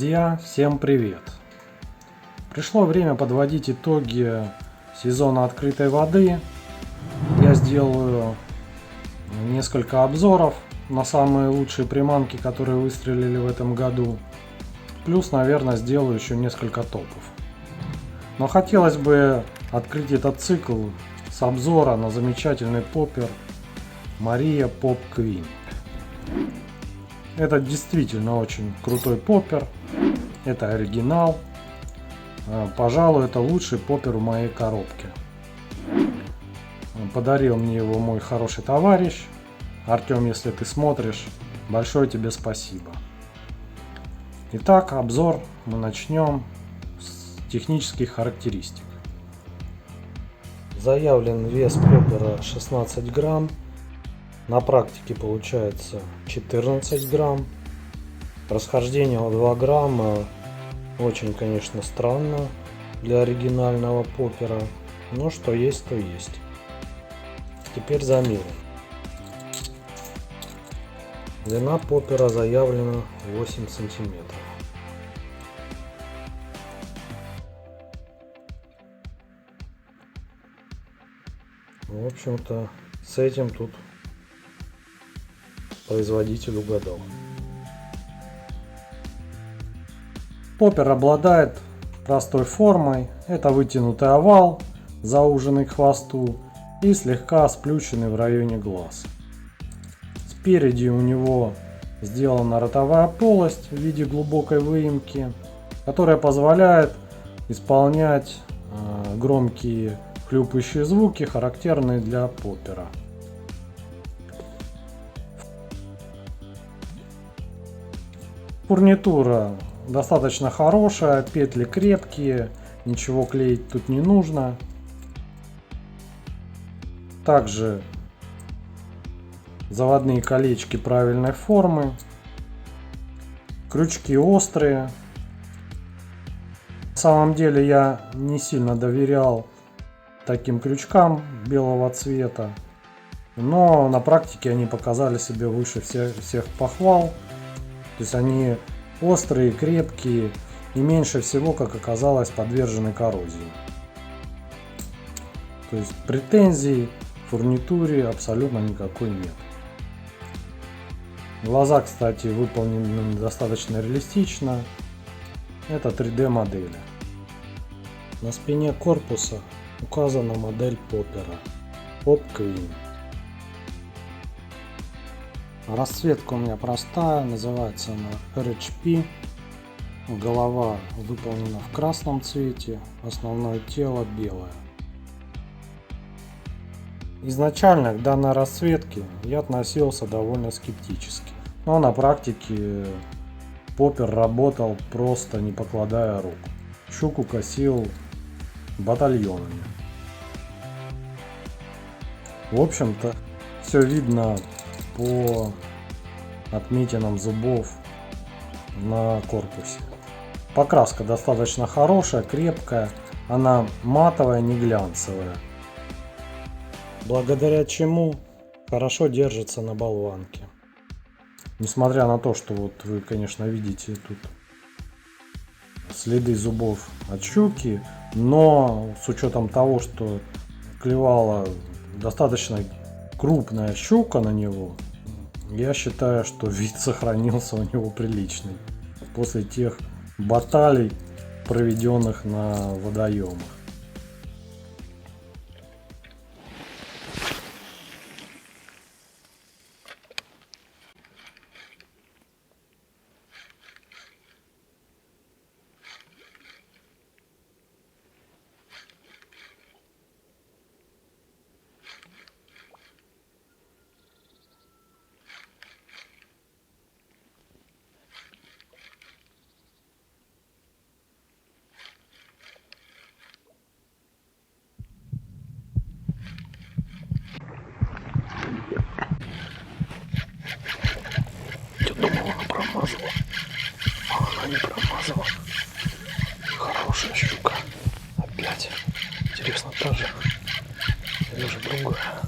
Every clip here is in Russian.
Друзья, всем привет! Пришло время подводить итоги сезона открытой воды. Я сделаю несколько обзоров на самые лучшие приманки, которые выстрелили в этом году. Плюс, наверное, сделаю еще несколько топов. Но хотелось бы открыть этот цикл с обзора на замечательный поппер Maria Pop Queen. Это действительно очень крутой поппер. Это оригинал. Пожалуй, это лучший поппер в моей коробке. Подарил мне его мой хороший товарищ. Артем, если ты смотришь, большое тебе спасибо. Итак, обзор мы начнем с технических характеристик. Заявлен вес поппера 16 грамм. На практике получается 14 грамм. Расхождение в 2 грамма очень, конечно, странно для оригинального поппера. Но что есть, то есть. Теперь замеры. Длина поппера заявлена 8 сантиметров. В общем-то, с этим тут производитель угадал. Поппер обладает простой формой. Это вытянутый овал, зауженный к хвосту и слегка сплющенный в районе глаз. Спереди у него сделана ротовая полость в виде глубокой выемки, которая позволяет исполнять громкие хлюпающие звуки, характерные для поппера. Фурнитура достаточно хорошая, петли крепкие, ничего клеить тут не нужно. Также заводные колечки правильной формы, крючки острые. На самом деле я не сильно доверял таким крючкам белого цвета, но на практике они показали себя выше всех похвал. То есть они острые, крепкие и меньше всего, как оказалось, подвержены коррозии. То есть претензий к фурнитуре абсолютно никакой нет. Глаза, кстати, выполнены достаточно реалистично. Это 3D модели. На спине корпуса указана модель поппера Pop Queen. Расцветка у меня простая, называется она RHP. Голова выполнена в красном цвете, основное тело белое. Изначально к данной расцветке я относился довольно скептически, но на практике поппер работал просто не покладая рук. Щуку косил батальонами. В общем-то, все видно по отметинам зубов на корпусе. Покраска достаточно хорошая, крепкая, она матовая, не глянцевая. Благодаря чему хорошо держится на болванке. Несмотря на то, что вот вы, конечно, видите тут следы зубов от щуки, но с учетом того, что клевала достаточно крупная щука на него, я считаю, что вид сохранился у него приличный после тех баталий, проведенных на водоемах. Промазала. А она не промазала. Хорошая щука. Опять. Интересно, та же. Или же другая.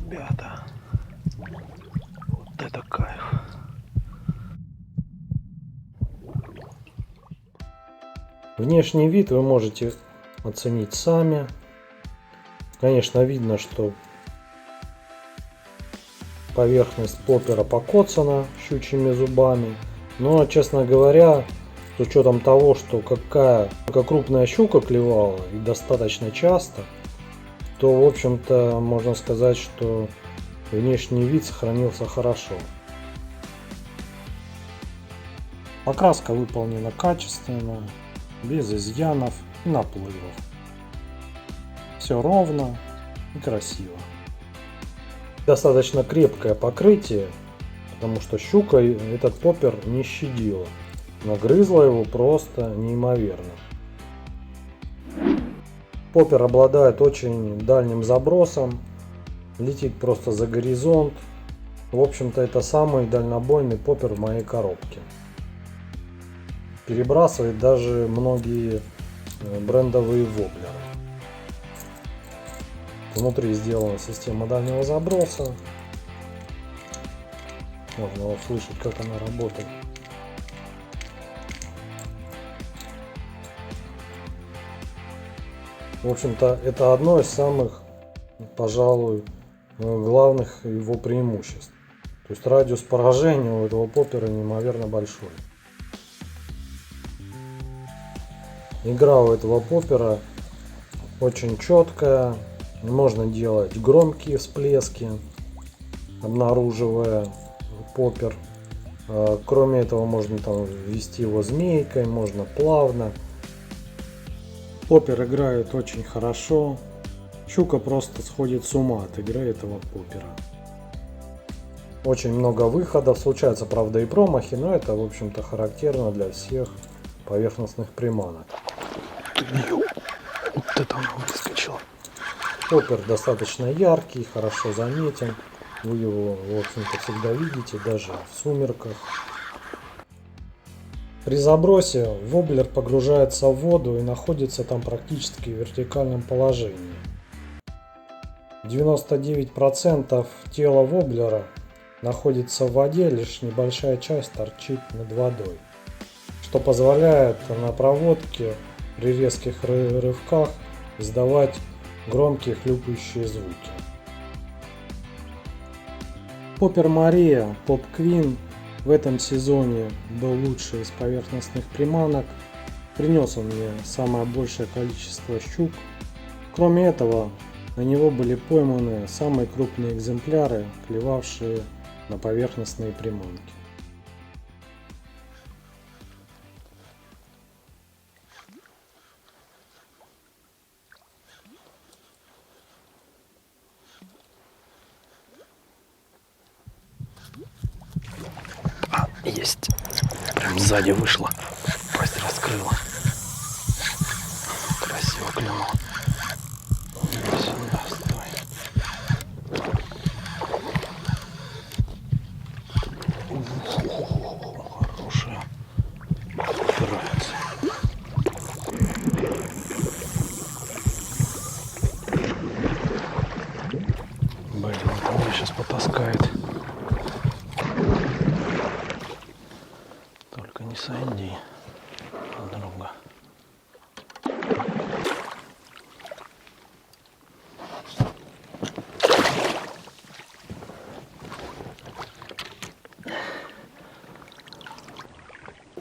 ребята. Вот это кайф. Внешний вид вы можете оценить сами. Конечно, видно, что поверхность поппера покоцана щучьими зубами. Но, честно говоря, с учетом того, что какая крупная щука клевала и достаточно часто, то, в общем-то, можно сказать, что внешний вид сохранился хорошо. Покраска выполнена качественно, без изъянов и наплывов. Все ровно и красиво. Достаточно крепкое покрытие, потому что щука этот поппер не щадила. Нагрызла его просто неимоверно. Поппер обладает очень дальним забросом, летит просто за горизонт. В общем-то, это самый дальнобойный поппер в моей коробке. Перебрасывает даже многие брендовые воблеры. Внутри сделана система дальнего заброса. Можно услышать, как она работает. В общем-то, это одно из самых, пожалуй, главных его преимуществ. То есть радиус поражения у этого поппера неимоверно большой. Игра у этого поппера очень четкая. Можно делать громкие всплески, обнаруживая поппер. Кроме этого, можно там вести его змейкой, можно плавно. Поппер играет очень хорошо. Щука просто сходит с ума от игры этого поппера. Очень много выходов. Случаются, правда, и промахи, но это, в общем-то, характерно для всех поверхностных приманок. Вот это она выскочила. Поппер достаточно яркий, хорошо заметен. Вы его, в общем-то, всегда видите, даже в сумерках. При забросе воблер погружается в воду и находится там практически в вертикальном положении. 99% тела воблера находится в воде, лишь небольшая часть торчит над водой, что позволяет на проводке при резких рывках издавать громкие хлюпающие звуки. Поппер Мария Pop Queen в этом сезоне был лучший из поверхностных приманок. Принес он мне самое большее количество щук. Кроме этого, на него были пойманы самые крупные экземпляры, клевавшие на поверхностные приманки. Есть. Прям сзади вышла. Пасть раскрыла. Красиво клюнула. Иди сюда, стой. Хорошая. Упирается. Блин, он меня сейчас потаскает. Только не сойди, подруга.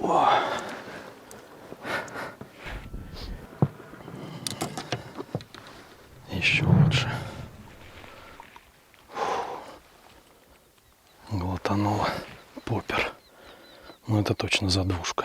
О! Еще лучше. Глотанула поппер. Ну это точно задвушка.